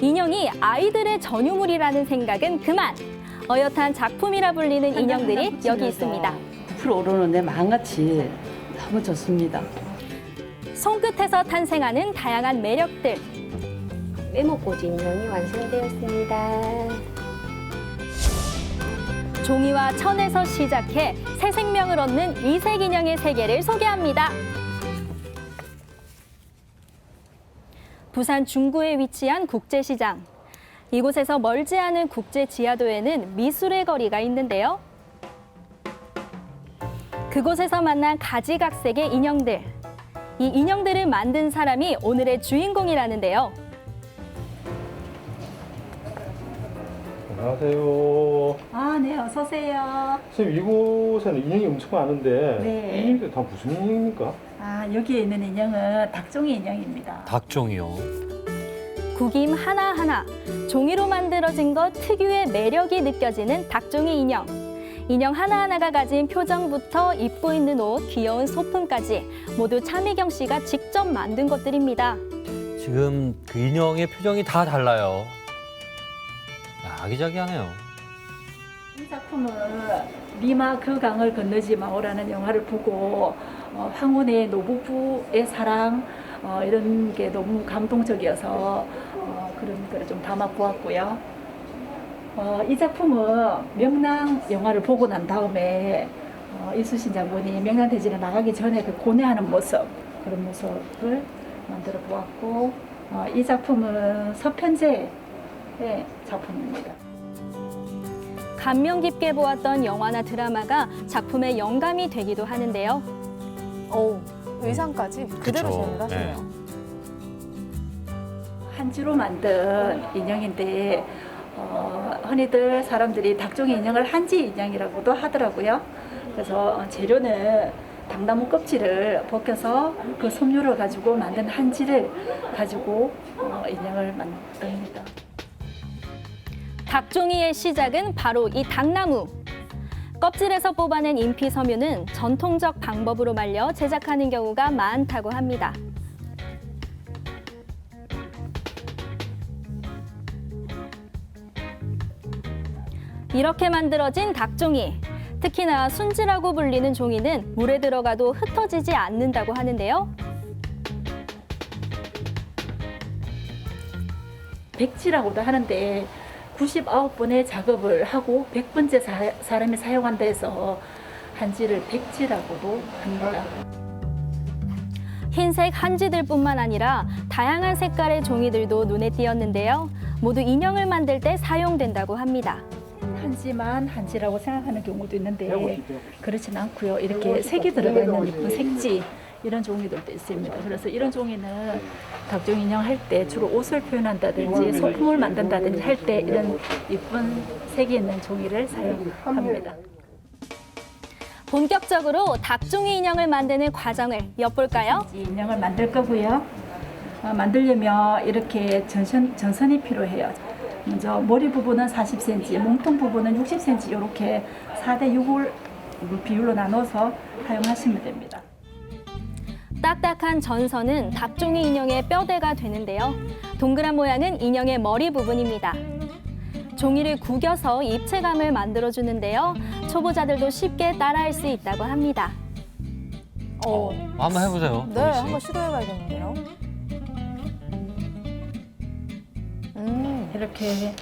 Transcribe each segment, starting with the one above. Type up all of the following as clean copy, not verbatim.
인형이 아이들의 전유물이라는 생각은 그만! 어엿한 작품이라 불리는 인형들이 여기 있습니다. 부풀어 오르는데 마음같이 너무 좋습니다. 손끝에서 탄생하는 다양한 매력들. 메모꽂이 인형이 완성되었습니다. 종이와 천에서 시작해 새 생명을 얻는 이색 인형의 세계를 소개합니다. 부산 중구에 위치한 국제시장. 이곳에서 멀지 않은 국제 지하도에는 미술의 거리가 있는데요. 그곳에서 만난 가지각색의 인형들. 이 인형들을 만든 사람이 오늘의 주인공이라는데요. 안녕하세요. 아, 네, 어서 오세요. 선생님, 이곳에는 인형이 엄청 많은데 네. 이 인형들 다 무슨 인형입니까? 아, 여기에 있는 인형은 닭종이 인형입니다. 닭종이요. 구김 하나하나, 종이로 만들어진 것 특유의 매력이 느껴지는 닭종이 인형. 인형 하나하나가 가진 표정부터 입고 있는 옷, 귀여운 소품까지 모두 차미경 씨가 직접 만든 것들입니다. 지금 그 인형의 표정이 다 달라요. 야, 아기자기하네요. 이 작품은 니마 그 강을 건너지 마오라는 영화를 보고 황혼의 노부부의 사랑 이런 게 너무 감동적이어서 그런 거를 좀 담아 보았고요. 이 작품은 명랑 영화를 보고 난 다음에 이수신 장군이 명랑대지에 나가기 전에 그 고뇌하는 모습, 그런 모습을 만들어 보았고 이 작품은 서편제의 작품입니다. 감명 깊게 보았던 영화나 드라마가 작품의 영감이 되기도 하는데요. 오, 의상까지 그대로 그쵸. 재현하시네요. 한지로 만든 인형인데 흔히들 사람들이 닭종이 인형을 한지 인형이라고도 하더라고요. 그래서 재료는 당나무 껍질을 벗겨서 그 섬유를 가지고 만든 한지를 가지고 인형을 만듭니다. 닭종이의 시작은 바로 이 당나무. 껍질에서 뽑아낸 인피 섬유는 전통적 방법으로 말려 제작하는 경우가 많다고 합니다. 이렇게 만들어진 닭종이. 특히나 순지라고 불리는 종이는 물에 들어가도 흩어지지 않는다고 하는데요. 백지라고도 하는데 99번의 작업을 하고 100번째 사람이 사용한다 해서 한지를 백지라고도 합니다. 흰색 한지들뿐만 아니라 다양한 색깔의 종이들도 눈에 띄었는데요. 모두 인형을 만들 때 사용된다고 합니다. 한지만 한지라고 생각하는 경우도 있는데 그렇진 않고요. 이렇게 색이 들어가 있는 예쁜 색지 이런 종이들도 있습니다. 그래서 이런 종이는 닭종 인형 할 때 주로 옷을 표현한다든지 소품을 만든다든지 할 때 이런 예쁜 색이 있는 종이를 사용합니다. 본격적으로 닭종이 인형을 만드는 과정을 엿볼까요? 이 인형을 만들 거고요. 만들려면 이렇게 전선이 필요해요. 먼저 머리 부분은 40cm, 몸통 부분은 60cm 이렇게 4대6을 비율로 나눠서 사용하시면 됩니다. 딱딱한 전선은 닭종이 인형의 뼈대가 되는데요. 동그란 모양은 인형의 머리 부분입니다. 종이를 구겨서 입체감을 만들어주는데요. 초보자들도 쉽게 따라할 수 있다고 합니다. 한번 해보세요. 네, 한번 시도해봐야겠는데요. 이렇게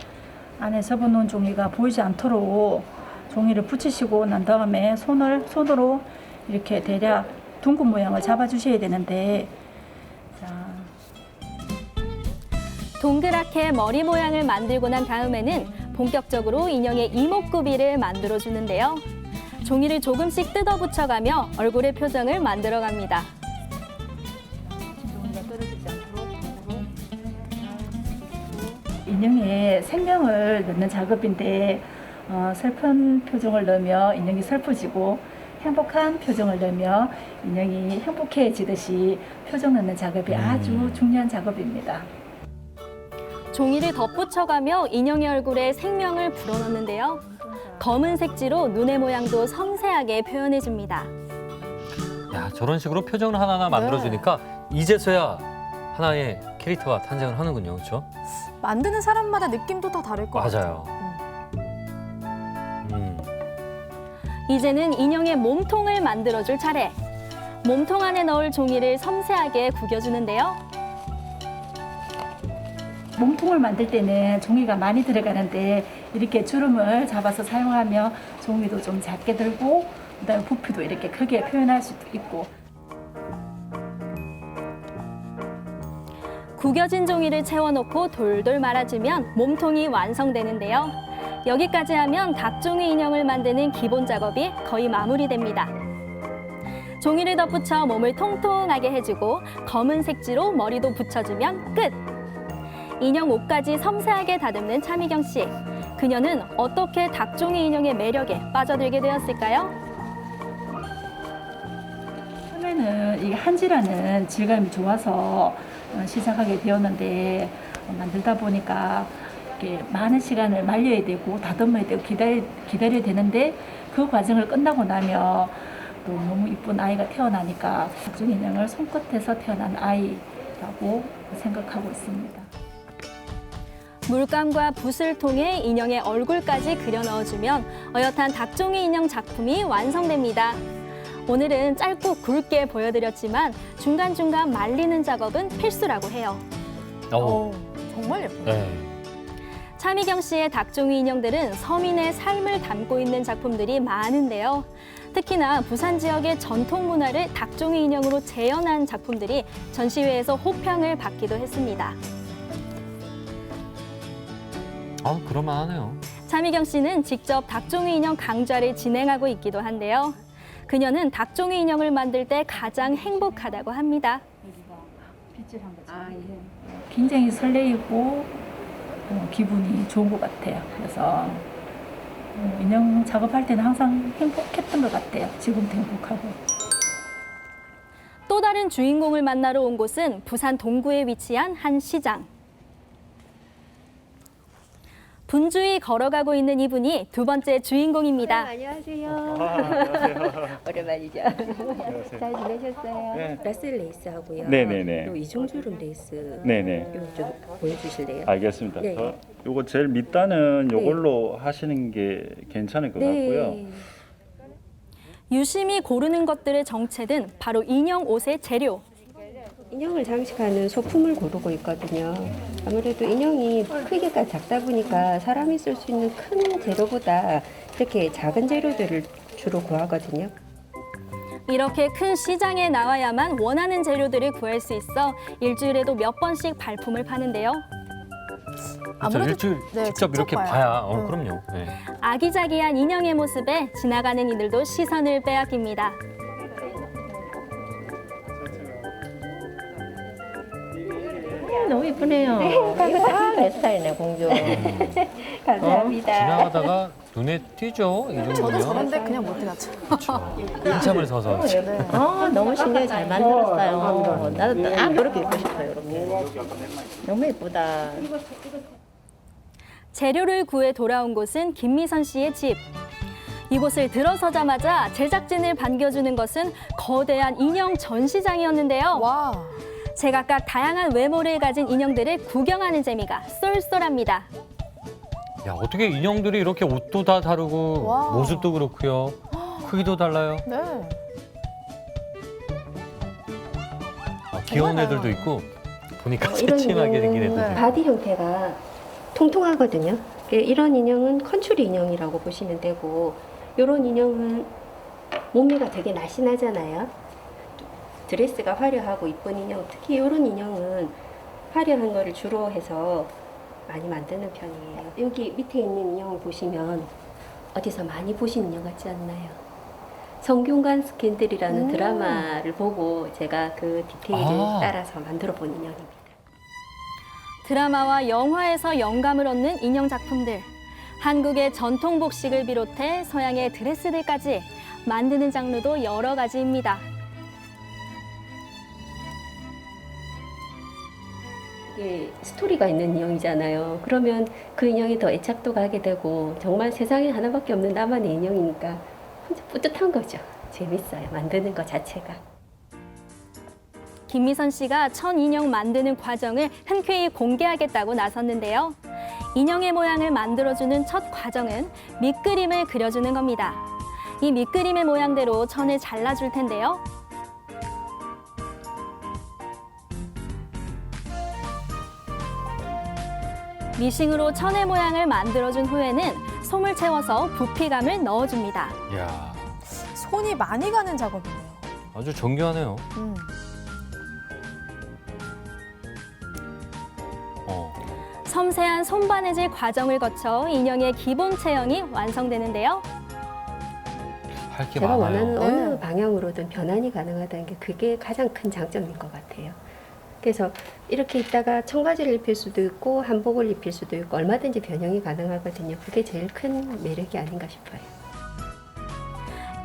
안에 접어놓은 종이가 보이지 않도록 종이를 붙이시고 난 다음에 손으로 이렇게 대략 둥근 모양을 잡아주셔야 되는데 자, 동그랗게 머리 모양을 만들고 난 다음에는 본격적으로 인형의 이목구비를 만들어주는데요. 종이를 조금씩 뜯어 붙여가며 얼굴의 표정을 만들어갑니다. 종이가 떨어지지 않도록 인형에 생명을 넣는 작업인데 슬픈 표정을 넣으면 인형이 슬퍼지고 행복한 표정을 넣으면 인형이 행복해지듯이 표정 넣는 작업이 아주 중요한 작업입니다. 종이를 덧붙여가며 인형의 얼굴에 생명을 불어넣는데요. 검은 색지로 눈의 모양도 섬세하게 표현해줍니다. 야, 저런 식으로 표정을 하나하나 만들어주니까 이제서야 하나의 캐릭터가 탄생을 하는군요. 그렇죠? 만드는 사람마다 느낌도 다 다를 것 같아요. 맞아요. 이제는 인형의 몸통을 만들어줄 차례. 몸통 안에 넣을 종이를 섬세하게 구겨주는데요. 몸통을 만들 때는 종이가 많이 들어가는데 이렇게 주름을 잡아서 사용하면 종이도 좀 작게 들고 그다음에 부피도 이렇게 크게 표현할 수도 있고. 구겨진 종이를 채워놓고 돌돌 말아주면 몸통이 완성되는데요. 여기까지 하면 닭종이 인형을 만드는 기본 작업이 거의 마무리됩니다. 종이를 덧붙여 몸을 통통하게 해주고 검은 색지로 머리도 붙여주면 끝! 인형 옷까지 섬세하게 다듬는 차미경 씨. 그녀는 어떻게 닭종이 인형의 매력에 빠져들게 되었을까요? 처음에는 이 한지라는 질감이 좋아서 시작하게 되었는데 만들다 보니까 이렇게 많은 시간을 말려야 되고 다듬어야 되고 기다려야 되는데 그 과정을 끝나고 나면 또 너무 이쁜 아이가 태어나니까 닭종 인형을 손끝에서 태어난 아이라고 생각하고 있습니다. 물감과 붓을 통해 인형의 얼굴까지 그려 넣어주면 어엿한 닭종이 인형 작품이 완성됩니다. 오늘은 짧고 굵게 보여드렸지만 중간중간 말리는 작업은 필수라고 해요. 정말 예뻐요. 네. 차미경 씨의 닭종이 인형들은 서민의 삶을 담고 있는 작품들이 많은데요. 특히나 부산 지역의 전통 문화를 닭종이 인형으로 재현한 작품들이 전시회에서 호평을 받기도 했습니다. 그럴만하네요. 차미경 씨는 직접 닭종이 인형 강좌를 진행하고 있기도 한데요. 그녀는 닭종이 인형을 만들 때 가장 행복하다고 합니다. 굉장히 설레이고 기분이 좋은 것 같아요. 그래서 인형 작업할 때는 항상 행복했던 것 같아요. 지금도 행복하고. 또 다른 주인공을 만나러 온 곳은 부산 동구에 위치한 한 시장. 분주히 걸어가고 있는 이분이 두 번째 주인공입니다. 안녕하세요. 오랜만이죠. 잘 지내셨어요? 네. 라셀 레이스하고요. 네네네. 요 이중주름 레이스. 네네. 이거 좀 보여주실래요? 알겠습니다. 네. 요거 제일 밑단은 요걸로 하시는 게 괜찮을 것 같고요. 유심히 고르는 것들의 정체는 바로 인형 옷의 재료. 인형을 장식하는 소품을 고르고 있거든요. 아무래도 인형이 크기가 작다 보니까 사람이 쓸 수 있는 큰 재료보다 이렇게 작은 재료들을 주로 구하거든요. 이렇게 큰 시장에 나와야만 원하는 재료들을 구할 수 있어 일주일에도 몇 번씩 발품을 파는데요. 아무래도 일주일 네, 직접 이렇게 봐요. 봐야 그럼요. 네. 아기자기한 인형의 모습에 지나가는 이들도 시선을 빼앗깁니다. 너무 예쁘네요. 이거 다 내 스타일이네, 공주. 감사합니다. 지나가다가 눈에 띄죠? 이 저도 정도면. 저런데 그냥 못 해놨죠. 한참을 서서. 너무 신기하게 잘 만들었어요. 나도 딱 그렇게 입고 싶어요, 이렇게. 너무 예쁘다. 재료를 구해 돌아온 곳은 김미선 씨의 집. 이곳을 들어서자마자 제작진을 반겨주는 것은 거대한 인형 전시장이었는데요. 와, 제각각 다양한 외모를 가진 인형들을 구경하는 재미가 쏠쏠합니다. 야, 어떻게 인형들이 이렇게 옷도 다 다르고 와. 모습도 그렇고요. 크기도 달라요. 네. 귀여운 정말 애들도 다양하네. 있고 보니까 이런 새침하게 생긴 인형은 애들. 네. 바디 형태가 통통하거든요. 이런 인형은 컨츄리 인형이라고 보시면 되고, 이런 인형은 몸매가 되게 날씬하잖아요. 드레스가 화려하고 이쁜 인형, 특히 이런 인형은 화려한 거를 주로 해서 많이 만드는 편이에요. 여기 밑에 있는 인형 보시면 어디서 많이 보신 인형 같지 않나요? 성균관 스캔들이라는 드라마를 보고 제가 그 디테일을 따라서 만들어 본 인형입니다. 드라마와 영화에서 영감을 얻는 인형 작품들. 한국의 전통 복식을 비롯해 서양의 드레스들까지 만드는 장르도 여러 가지입니다. 이게 스토리가 있는 인형이잖아요. 그러면 그 인형이 더 애착도 가게 되고 정말 세상에 하나밖에 없는 나만의 인형이니까 혼자 뿌듯한 거죠. 재밌어요. 만드는 것 자체가. 김미선 씨가 천 인형 만드는 과정을 흔쾌히 공개하겠다고 나섰는데요. 인형의 모양을 만들어주는 첫 과정은 밑그림을 그려주는 겁니다. 이 밑그림의 모양대로 천을 잘라줄 텐데요. 미싱으로 천의 모양을 만들어준 후에는 솜을 채워서 부피감을 넣어줍니다. 이야, 손이 많이 가는 작업이네요. 아주 정교하네요. 섬세한 손바느질 과정을 거쳐 인형의 기본 체형이 완성되는데요. 할 게 제가 많아요. 원하는 네. 어느 방향으로든 변환이 가능하다는 게 그게 가장 큰 장점인 것 같아요. 그래서 이렇게 있다가 청바지를 입힐 수도 있고 한복을 입힐 수도 있고 얼마든지 변형이 가능하거든요. 그게 제일 큰 매력이 아닌가 싶어요.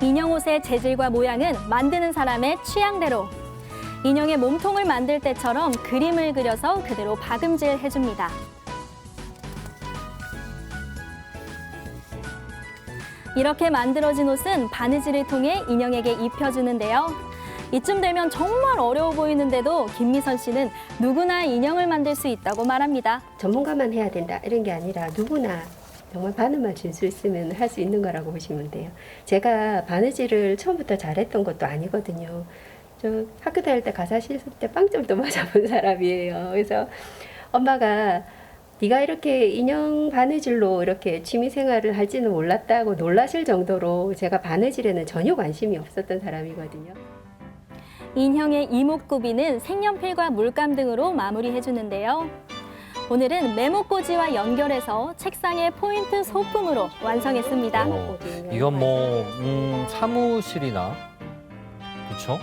인형 옷의 재질과 모양은 만드는 사람의 취향대로. 인형의 몸통을 만들 때처럼 그림을 그려서 그대로 박음질 해줍니다. 이렇게 만들어진 옷은 바느질을 통해 인형에게 입혀주는데요. 이쯤 되면 정말 어려워 보이는데도 김미선 씨는 누구나 인형을 만들 수 있다고 말합니다. 전문가만 해야 된다 이런 게 아니라 누구나 정말 바늘만 줄 수 있으면 할 수 있는 거라고 보시면 돼요. 제가 바느질을 처음부터 잘했던 것도 아니거든요. 저 학교 다닐 때 가사 실습 때 빵점도 맞아본 사람이에요. 그래서 엄마가 네가 이렇게 인형 바느질로 이렇게 취미 생활을 할지는 몰랐다고 놀라실 정도로 제가 바느질에는 전혀 관심이 없었던 사람이거든요. 인형의 이목구비는 색연필과 물감 등으로 마무리해주는데요. 오늘은 메모꽂이와 연결해서 책상의 포인트 소품으로 완성했습니다. 이건 뭐 사무실이나 그렇죠?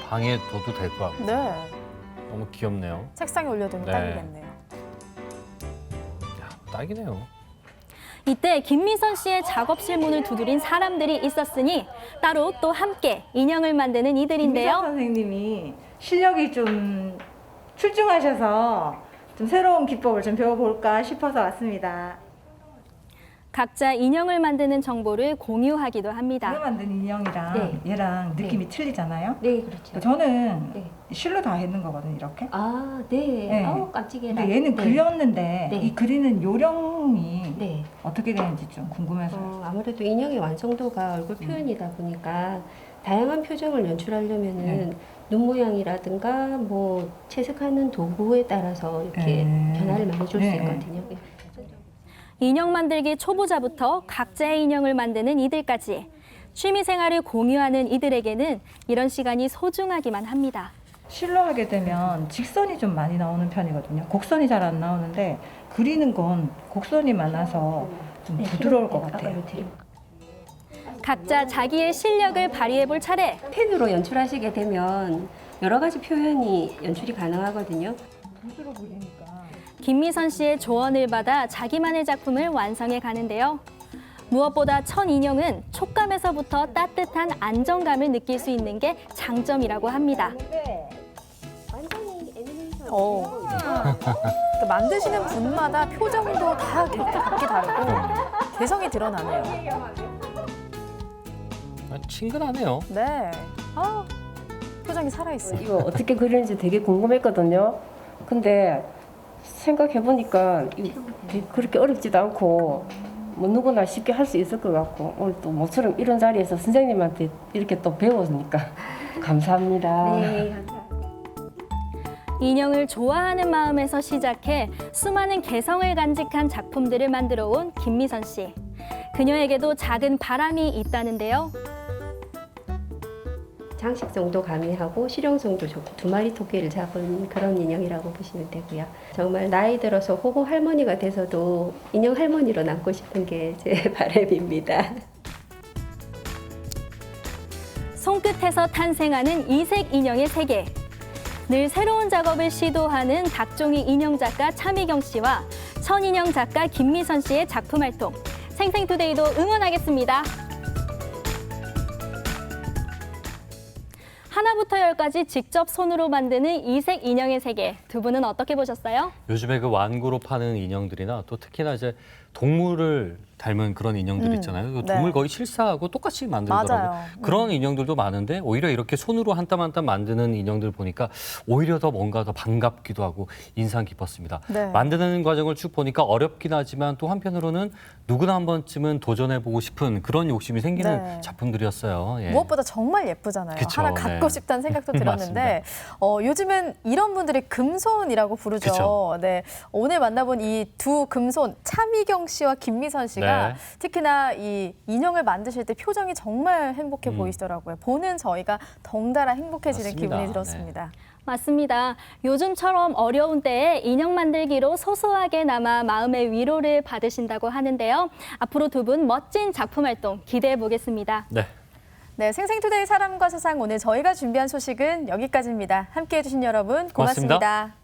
방에 둬도 될 것 같고 네. 너무 귀엽네요. 책상에 올려두면 네. 딱이겠네요. 야, 딱이네요. 이때 김미선 씨의 작업실 문을 두드린 사람들이 있었으니 따로 또 함께 인형을 만드는 김미선 이들인데요. 선생님이 실력이 좀 출중하셔서 좀 새로운 기법을 좀 배워볼까 싶어서 왔습니다. 각자 인형을 만드는 정보를 공유하기도 합니다. 제가 만든 인형이랑 네. 얘랑 느낌이 틀리잖아요. 네, 그렇죠. 저는 네. 실로 다 했는 거거든요, 이렇게. 아, 네. 네. 아우, 깜찍해라. 근데 얘는 네. 그렸는데 네. 이 그리는 요령이 네. 어떻게 되는지 좀 궁금해서요. 아무래도 인형의 완성도가 얼굴 표현이다 보니까 다양한 표정을 연출하려면은 눈 모양이라든가 뭐 채색하는 도구에 따라서 이렇게 변화를 많이 줄 수 네. 있거든요. 인형 만들기 초보자부터 각자의 인형을 만드는 이들까지 취미 생활을 공유하는 이들에게는 이런 시간이 소중하기만 합니다. 실로 하게 되면 직선이 좀 많이 나오는 편이거든요. 곡선이 잘 안 나오는데 그리는 건 곡선이 많아서 좀 부드러울 것 같아요. 각자 자기의 실력을 발휘해 볼 차례. 펜으로 연출하시게 되면 여러 가지 표현이 연출이 가능하거든요. 붓으로 그리니까. 김미선 씨의 조언을 받아 자기만의 작품을 완성해 가는데요. 무엇보다 천 인형은 촉감에서부터 따뜻한 안정감을 느낄 수 있는 게 장점이라고 합니다. 완전히 애니메이션. 그 만드시는 분마다 표정도 다 각기 다르고 개성이 드러나네요. 친근하네요. 네. 아, 표정이 살아있어요. 이거 어떻게 그리는지 되게 궁금했거든요. 근데 생각해보니까 그렇게 어렵지도 않고 뭐 누구나 쉽게 할 수 있을 것 같고 오늘 또 모처럼 이런 자리에서 선생님한테 이렇게 또 배웠으니까 감사합니다. 네, 감사합니다. 인형을 좋아하는 마음에서 시작해 수많은 개성을 간직한 작품들을 만들어 온 김미선 씨. 그녀에게도 작은 바람이 있다는데요. 장식성도 가미하고 실용성도 좋고 두 마리 토끼를 잡은 그런 인형이라고 보시면 되고요. 정말 나이 들어서 호호 할머니가 돼서도 인형 할머니로 남고 싶은 게 제 바람입니다. 손끝에서 탄생하는 이색 인형의 세계. 늘 새로운 작업을 시도하는 닭종이 인형 작가 차미경 씨와 천인형 작가 김미선 씨의 작품 활동. 생생투데이도 응원하겠습니다. 하나부터 열까지 직접 손으로 만드는 이색 인형의 세계. 두 분은 어떻게 보셨어요? 요즘에 그 완구로 파는 인형들이나 또 특히나 이제 동물을 닮은 그런 인형들 있잖아요. 그 네. 동물 거의 실사하고 똑같이 만들더라고요. 맞아요. 그런 인형들도 많은데 오히려 이렇게 손으로 한 땀 한 땀 만드는 인형들 보니까 오히려 더 뭔가 더 반갑기도 하고 인상 깊었습니다. 네. 만드는 과정을 쭉 보니까 어렵긴 하지만 또 한편으로는 누구나 한 번쯤은 도전해보고 싶은 그런 욕심이 생기는 네. 작품들이었어요. 예. 무엇보다 정말 예쁘잖아요. 그쵸, 하나 갖고 네. 싶다는 생각도 들었는데 요즘은 이런 분들이 금손이라고 부르죠. 그쵸. 네, 오늘 만나본 이 두 금손 차미경 씨와 김미선 씨가 네. 특히나 이 인형을 만드실 때 표정이 정말 행복해 보이시더라고요. 보는 저희가 덩달아 행복해지는 맞습니다. 기분이 들었습니다. 맞습니다. 요즘처럼 어려운 때에 인형 만들기로 소소하게나마 마음의 위로를 받으신다고 하는데요. 앞으로 두 분 멋진 작품 활동 기대해 보겠습니다. 네. 네, 생생투데이 사람과 세상 오늘 저희가 준비한 소식은 여기까지입니다. 함께해 주신 여러분 고맙습니다. 고맙습니다.